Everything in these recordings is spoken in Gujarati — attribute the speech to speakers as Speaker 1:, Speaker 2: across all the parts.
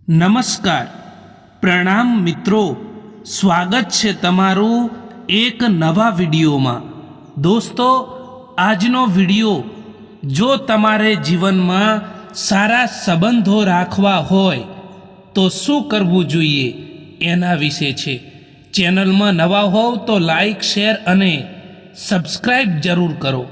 Speaker 1: નમસ્કાર, પ્રણામ મિત્રો, સ્વાગત છે તમારું એક નવા વિડીયોમાં। દોસ્તો, આજનો વિડીયો જો તમારે જીવનમાં સારા સંબંધો રાખવા હોય તો શું કરવું જોઈએ એના વિશે છે। ચેનલમાં નવા હોવ તો લાઈક, શેર અને સબસ્ક્રાઈબ જરૂર કરો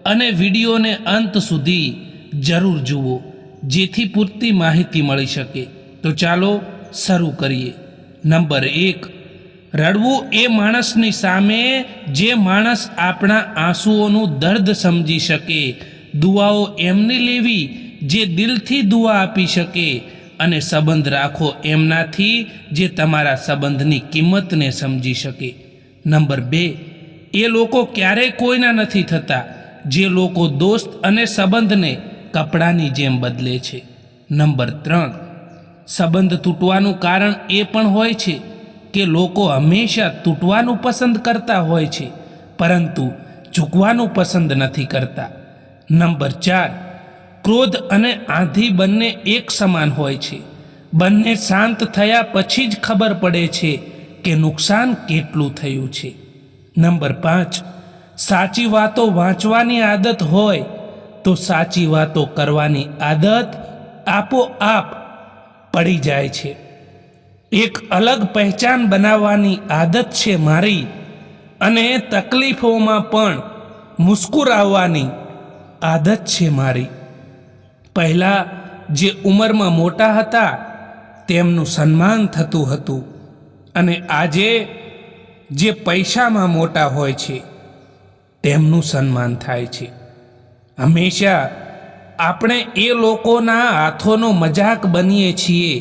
Speaker 1: અને વિડીયોને અંત સુધી જરૂર જુઓ જેથી પૂરતી માહિતી મળી શકે। તો ચાલો શરૂ કરીએ। નંબર 1, રડવું એ માણસની સામે જે માણસ આપણા આંસુઓનું દર્દ સમજી શકે, દુઆઓ એમની લેવી જે દિલથી દુઆ આપી શકે, અને સંબંધ રાખો એમનાથી જે તમારા સંબંધની કિંમતને સમજી શકે। નંબર 2, એ લોકો ક્યારેય કોઈના નથી થતા જે લોકો દોસ્ત અને સંબંધને કપડાની જેમ બદલે છે। નંબર 3, સંબંધ તૂટવાનું કારણ એ પણ હોય છે કે લોકો હંમેશા તૂટવાનું પસંદ કરતા હોય છે પરંતુ ઝૂકવાનું પસંદ નથી કરતા। નંબર 4, ક્રોધ અને આંધી બંને એક સમાન હોય છે। બંને શાંત થયા પછી જ ખબર પડે છે કે નુકસાન કેટલું થયું છે। નંબર 5, સાચી વાતો વાંચવાની આદત હોય તો સાચી વાતો કરવાની આદત આપોઆપ પડી જાય છે। એક અલગ પહેચાન બનાવવાની આદત છે મારી, અને તકલીફોમાં પણ મુસ્કુરાવવાની આદત છે મારી। પહેલાં જે ઉંમરમાં મોટા હતા તેમનું સન્માન થતું હતું, અને આજે જે પૈસામાં મોટા હોય છે તેમનું સન્માન થાય છે। હંમેશા આપણે એ લોકોના હાથોનો મજાક બનીએ છીએ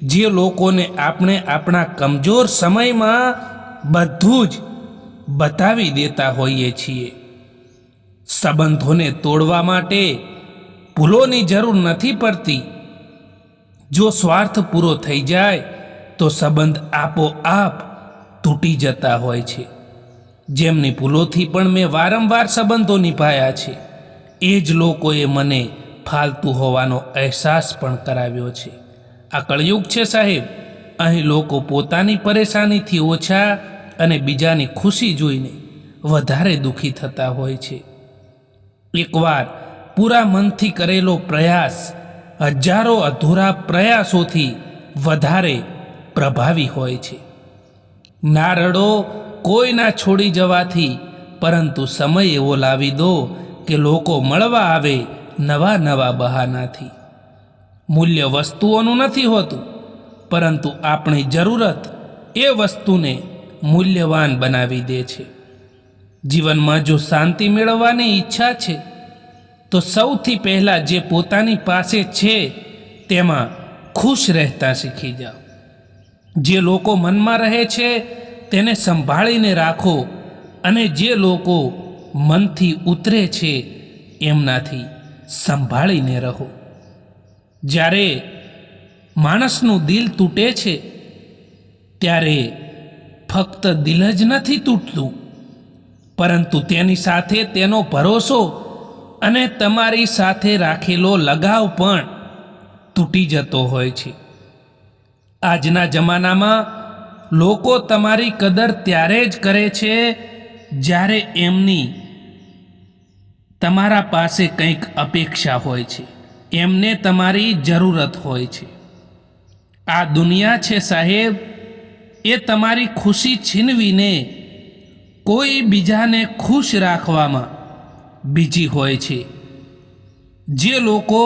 Speaker 1: જે લોકોને આપણે આપણા કમજોર સમયમાં બધું જ બતાવી દેતા હોઈએ છીએ। સંબંધોને તોડવા માટે ભૂલોની જરૂર નથી પડતી। જો સ્વાર્થ પૂરો થઈ જાય તો સંબંધ આપોઆપ તૂટી જતા હોય છે। જેમની ભૂલોથી પણ મેં વારંવાર સંબંધો નિભાયા છે એ જ લોકોએ મને ફાલતુ હોવાનો અહેસાસ પણ કરાવ્યો છે। આ કળયુગ છે સાહેબ। અહીં લોકો પોતાની પરેશાનીથી ઓછા અને બીજાની ખુશી જોઈને વધારે દુઃખી થતા હોય છે। એકવાર પૂરા મનથી કરેલો પ્રયાસ હજારો અધૂરા પ્રયાસોથી વધારે પ્રભાવી હોય છે। ના રડો કોઈના છોડી જવાથી, પરંતુ સમય એવો લાવી દો કે લોકો મળવા આવે નવા નવા બહાનાથી। મૂલ્ય વસ્તુઓનું નથી હોતું, પરંતુ આપણી જરૂરત એ વસ્તુને મૂલ્યવાન બનાવી દે છે। જીવનમાં જો શાંતિ મેળવવાની ઈચ્છા છે તો સૌથી પહેલાં જે પોતાની પાસે છે તેમાં ખુશ રહેતા શીખી જાઓ। જે લોકો મનમાં રહે છે તેને સંભાળીને રાખો, અને જે લોકો મનથી ઉતરે છે એમનાથી સંભાળીને રહો। જ્યારે માણસનું દિલ તૂટે છે ત્યારે ફક્ત દિલ જ નથી તૂટતું, પરંતુ તેની સાથે તેનો ભરોસો અને તમારી સાથે રાખેલો લગાવ પણ તૂટી જતો હોય છે। આજના જમાનામાં લોકો તમારી કદર ત્યારે જ કરે છે જ્યારે એમની તમારા પાસે કંઈક અપેક્ષા હોય છે, એમને તમારી જરૂરત હોય છે। આ દુનિયા છે સાહેબ, એ તમારી ખુશી છીનવીને કોઈ બીજાને ખુશ રાખવામાં બીજી હોય છે। જે લોકો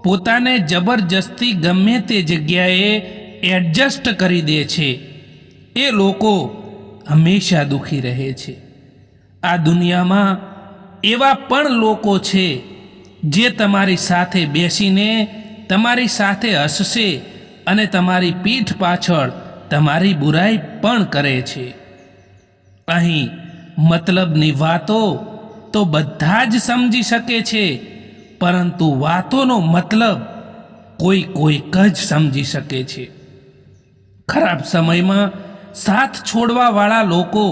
Speaker 1: પોતાને જબરજસ્તી ગમે તે જગ્યાએ એડજસ્ટ કરી દે છે એ લોકો હંમેશા દુઃખી રહે છે। આ દુનિયામાં એવા પણ લોકો છે જે તમારી સાથે બેસીને તમારી સાથે હસશે અને તમારી પીઠ પાછળ તમારી બુરાઈ પણ કરે છે। અહીં મતલબની વાતો તો બધા જ સમજી શકે છે, પરંતુ વાતોનો મતલબ કોઈક જ સમજી શકે છે। ખરાબ સમયમાં સાથ છોડવાવાળા લોકો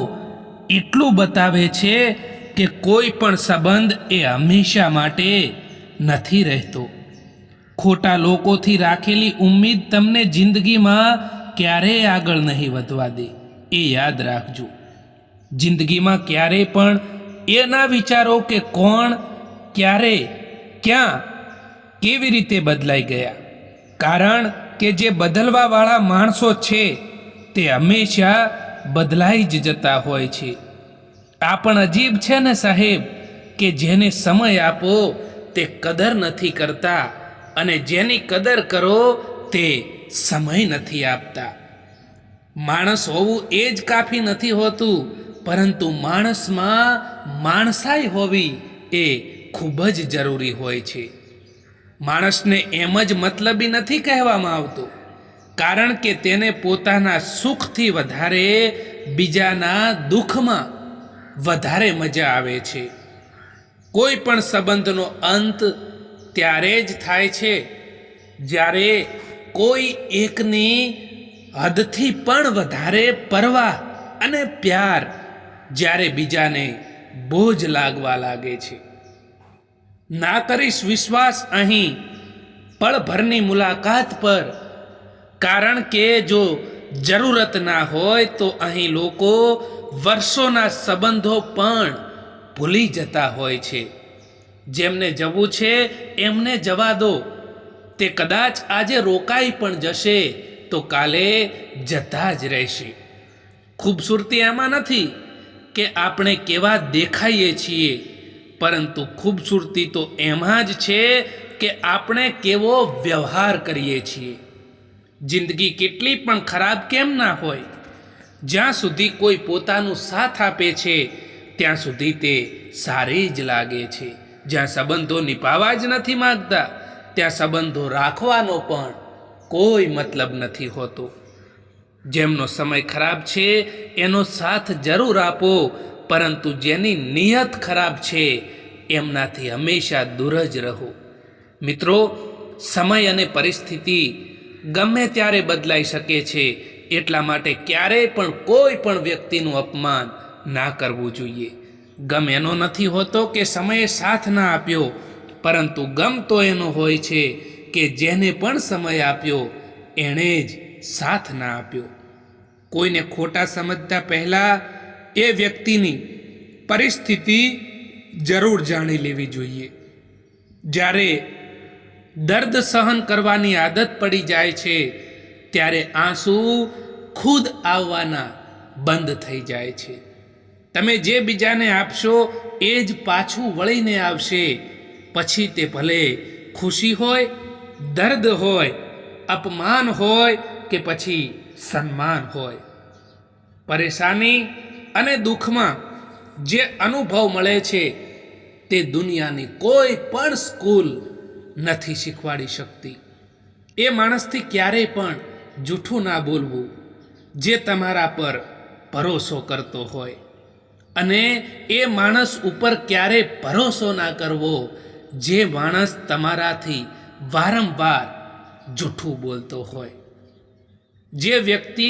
Speaker 1: એટલું બતાવે છે કે કોઈ પણ સંબંધ એ હંમેશા માટે નથી રહેતો। ખોટા લોકોથી રાખેલી ઉમ્મીદ તમને જિંદગીમાં ક્યારેય આગળ નહીં વધવા દે, એ યાદ રાખજો. જિંદગીમાં ક્યારેય પણ એ ના વિચારો કે કોણ, ક્યારે, ક્યાં, કેવી રીતે બદલાઈ ગયા. કારણ કે જે બદલવાવાળા માણસો છે તે હંમેશા બદલાઈ જ જતા હોય છે. આ પણ અજીબ છે ને સાહેબ, કે જેને સમય આપો તે કદર નથી કરતા અને જેની કદર કરો તે સમય નથી આપતા. માણસ હોવું એ જ કાફી નથી હોતું, પરંતુ માણસમાં માણસાઈ હોવી એ ખૂબ જ જરૂરી હોય છે. માણસને એમ જ મતલબી નથી કહેવામાં આવતું, કારણ કે તેને પોતાના સુખથી વધારે બીજાના દુઃખમાં વધારે મજા આવે છે. કોઈ પણ સંબંધનો અંત ત્યારે જ થાય છે જ્યારે કોઈ એકની હદથી પણ વધારે પરવાહ અને પ્યાર જ્યારે બીજાને બોજ લાગવા લાગે છે. ના કરીશ વિશ્વાસ અહીં પળભરની મુલાકાત પર, કારણ કે જો જરૂરત ના હોય તો અહીં લોકો વર્ષોના સંબંધો પણ ભૂલી જતા હોય છે. જેમને જવું છે એમને જવા દો, તે કદાચ આજે રોકાઈ પણ જશે તો કાલે જતા જ રહેશે. ખૂબસૂરતી આમાં નથી કે આપણે કેવા દેખાઈએ છીએ, પરંતુ ખૂબસૂરતી તો એમાં જ છે કે આપણે કેવો વ્યવહાર કરીએ છીએ. જિંદગી કેટલી પણ ખરાબ કેમ ના હોય, જ્યાં સુધી કોઈ પોતાનું સાથ આપે છે ત્યાં સુધી તે સારી જ લાગે છે. જ્યાં સંબંધો નિભાવવા જ નથી માગતા ત્યાં સંબંધો રાખવાનો પણ કોઈ મતલબ નથી હોતો. જેમનો સમય ખરાબ છે એનો સાથ જરૂર આપો, પરંતુ જેની નિયત ખરાબ છે એમનાથી હંમેશા દૂર જ રહો. મિત્રો, સમય અને પરિસ્થિતિ ગમે ત્યારે બદલાઈ શકે છે, એટલા માટે ક્યારેય પણ કોઈ પણ વ્યક્તિનું અપમાન ના કરવું જોઈએ. ગમ એનો નથી હોતો કે સમયે સાથ ના આપ્યો, પરંતુ ગમ તો એનો હોય છે કે જેને પણ સમય આપ્યો એણે જ સાથ ના આપ્યો. કોઈને ખોટા સમજતા પહેલાં એ વ્યક્તિની પરિસ્થિતિ જરૂર જાણી લેવી જોઈએ. જ્યારે દર્દ સહન કરવાની આદત પડી જાય છે ત્યારે આંસુ ખુદ આવવાના બંધ થઈ જાય છે. તમે જે બીજાને આપશો એ જ પાછું વળીને આવશે. પછી તે ભલે ખુશી હોય, દર્દ હોય, અપમાન હોય કે પછી સન્માન હોય. પરેશાની અને દુઃખમાં જે અનુભવ મળે છે તે દુનિયાની કોઈ પણ સ્કૂલ નથી શીખવાડી શકતી. એ માણસથી ક્યારેય પણ જૂઠું ના બોલવું જે તમારા પર ભરોસો કરતો હોય, અને એ માણસ ઉપર ક્યારેય ભરોસો ના કરવો જે માણસ તમારાથી વારંવાર જૂઠું બોલતો હોય. જે વ્યક્તિ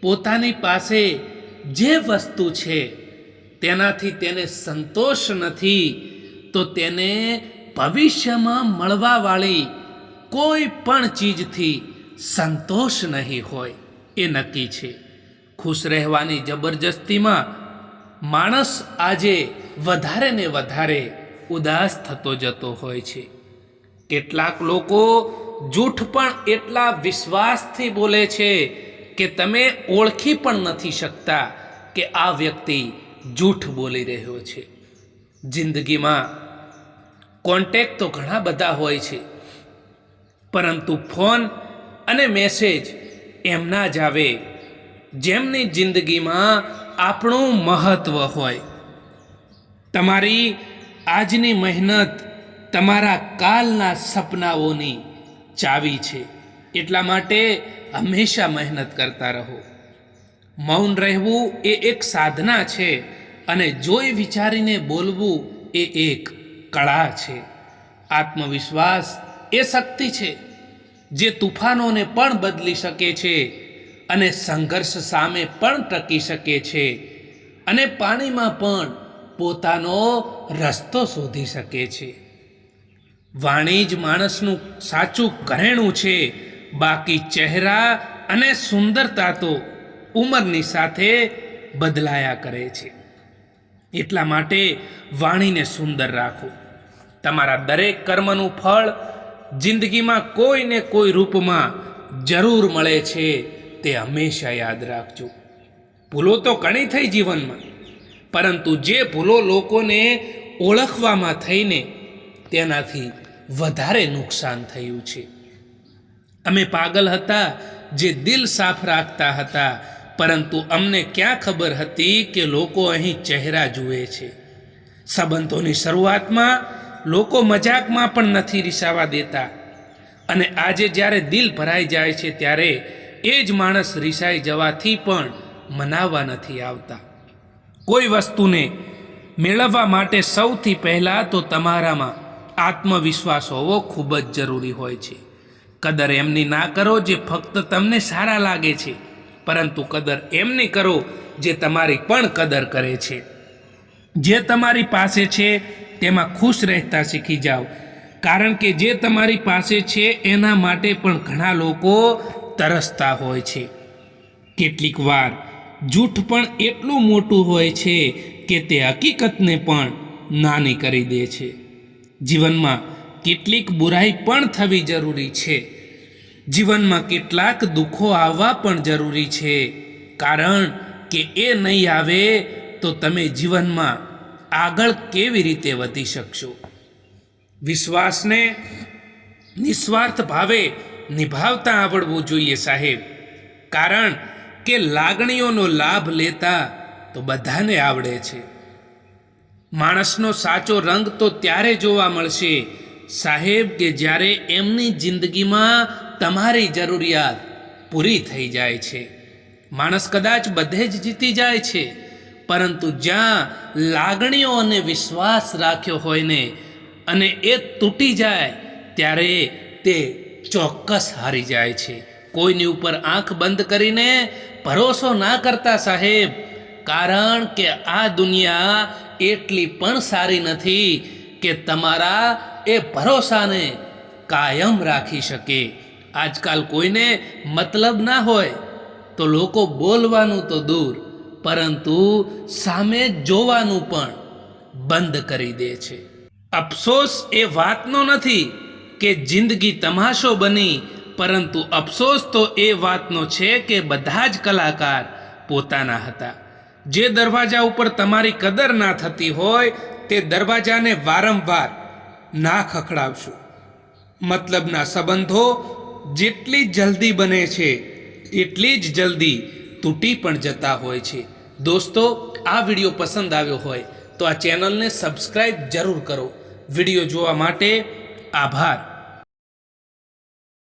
Speaker 1: પોતાની પાસે જે વસ્તુ છે તેનાથી તેને સંતોષ નથી, તો તેને ભવિષ્યમાં મળવાવાળી કોઈ પણ ચીજથી સંતોષ નહીં હોય એ નક્કી છે. ખુશ રહેવાની જબરજસ્તીમાં માણસ આજે વધારે ને વધારે ઉદાસ થતો જતો હોય છે. કેટલાક લોકો જૂઠ પણ એટલા વિશ્વાસથી બોલે છે કે તમે ઓળખી પણ નથી શકતા કે આ વ્યક્તિ જૂઠ બોલી રહ્યો છે. જિંદગીમાં કોન્ટેક્ટ તો ઘણા બધા હોય છે, પરંતુ ફોન અને મેસેજ એમના જ આવે જેમની જિંદગીમાં આપણું મહત્ત્વ હોય. તમારી આજની મહેનત તમારા કાલના સપનાઓની ચાવી છે. એટલા માટે હંમેશા મહેનત કરતા રહો. મૌન રહેવું એ એક સાધના છે, અને જોઈ વિચારીને બોલવું એ એક કળા છે. આત્મવિશ્વાસ એ શક્તિ છે જે તુફાનોને પણ બદલી શકે છે, અને સંઘર્ષ સામે પણ ટકી શકે છે, અને પાણીમાં પણ પોતાનો રસ્તો શોધી શકે છે. વાણી જ માણસનું સાચું ઘરેણું છે, બાકી ચહેરા અને સુંદરતા તો ઉંમરની સાથે બદલાયા કરે છે. એટલા માટે વાણીને સુંદર રાખો. તમારા દરેક કર્મનું ફળ જિંદગીમાં કોઈ ને કોઈ રૂપમાં જરૂર મળે છે, તે હંમેશા યાદ રાખજો. ભૂલો તો ઘણી થઈ જીવનમાં, પરંતુ જે ભૂલો લોકોને ઓળખવામાં થઈને તેનાથી વધારે નુકસાન થયું છે. અમે પાગલ હતા જે દિલ સાફ રાખતા હતા, પરંતુ અમને ક્યાં ખબર હતી કે લોકો અહીં ચહેરા જુએ છે. સંબંધોની શરૂઆતમાં લોકો મજાકમાં પણ નથી રિસાવા દેતા, અને આજે જ્યારે દિલ ભરાઈ જાય છે ત્યારે એ જ માણસ રિસાઈ જવાથી પણ મનાવવા નથી આવતા. કોઈ વસ્તુને મેળવવા માટે સૌથી પહેલાં તો તમારામાં આત્મવિશ્વાસ હોવો ખૂબ જ જરૂરી હોય છે. કદર એમની ના કરો જે ફક્ત તમને સારા લાગે છે, પરંતુ કદર એમની કરો જે તમારી પણ કદર કરે છે. જે તમારી પાસે છે તેમાં ખુશ રહેતા શીખી જાઓ, કારણ કે જે તમારી પાસે છે એના માટે પણ ઘણા લોકો તરસતા હોય છે. કેટલીક વાર જૂઠ પણ એટલું મોટું હોય છે કે તે હકીકતને પણ નાની કરી દે છે. જીવનમાં કેટલીક બુરાઈ પણ થવી જરૂરી છે. જીવનમાં કેટલાક દુઃખો આવવા પણ જરૂરી છે, કારણ કે એ નહીં આવે તો તમે જીવનમાં આગળ કેવી રીતે વધી શકશો. વિશ્વાસને નિસ્વાર્થ ભાવે નિભાવતા આવડવું જોઈએ સાહેબ, કારણ કે લાગણીઓનો લાભ લેતા તો બધાને આવડે છે. માણસનો સાચો રંગ તો ત્યારે જોવા મળશે સાહેબ કે જ્યારે એમની જિંદગીમાં તમારી જરૂરિયાત પૂરી થઈ જાય છે. માણસ કદાચ બધે જ જીતી જાય છે, પરંતુ જ્યાં લાગણીઓ અને વિશ્વાસ રાખ્યો હોય ને અને એ તૂટી જાય ત્યારે તે ચોક્કસ હારી જાય છે. કોઈની ઉપર આંખ બંધ કરીને ભરોસો ના કરતા સાહેબ, કારણ કે આ દુનિયા એટલી પણ સારી નથી કે તમારા એ ભરોસાને કાયમ રાખી શકે. આજકાલ કોઈને મતલબ ના હોય તો લોકો બોલવાનું તો દૂર, પરંતુ સામે જોવાનું પણ બંધ કરી દે છે. અફસોસ એ વાતનો નથી કે જિંદગી તમાશો બની, પરંતુ અફસોસ તો એ વાતનો છે કે બધા જ કલાકાર પોતાના હતા. જે દરવાજા ઉપર તમારી કદર ના થતી હોય તે દરવાજાને વારંવાર ના ખખડાવશો. મતલબના સંબંધો જેટલી જલ્દી બને છે એટલી જ જલ્દી તૂટી પણ જતા હોય છે. દોસ્તો, આ વિડીયો પસંદ આવ્યો હોય તો આ ચેનલને સબસ્ક્રાઈબ જરૂર કરો. વિડીયો જોવા માટે આભાર.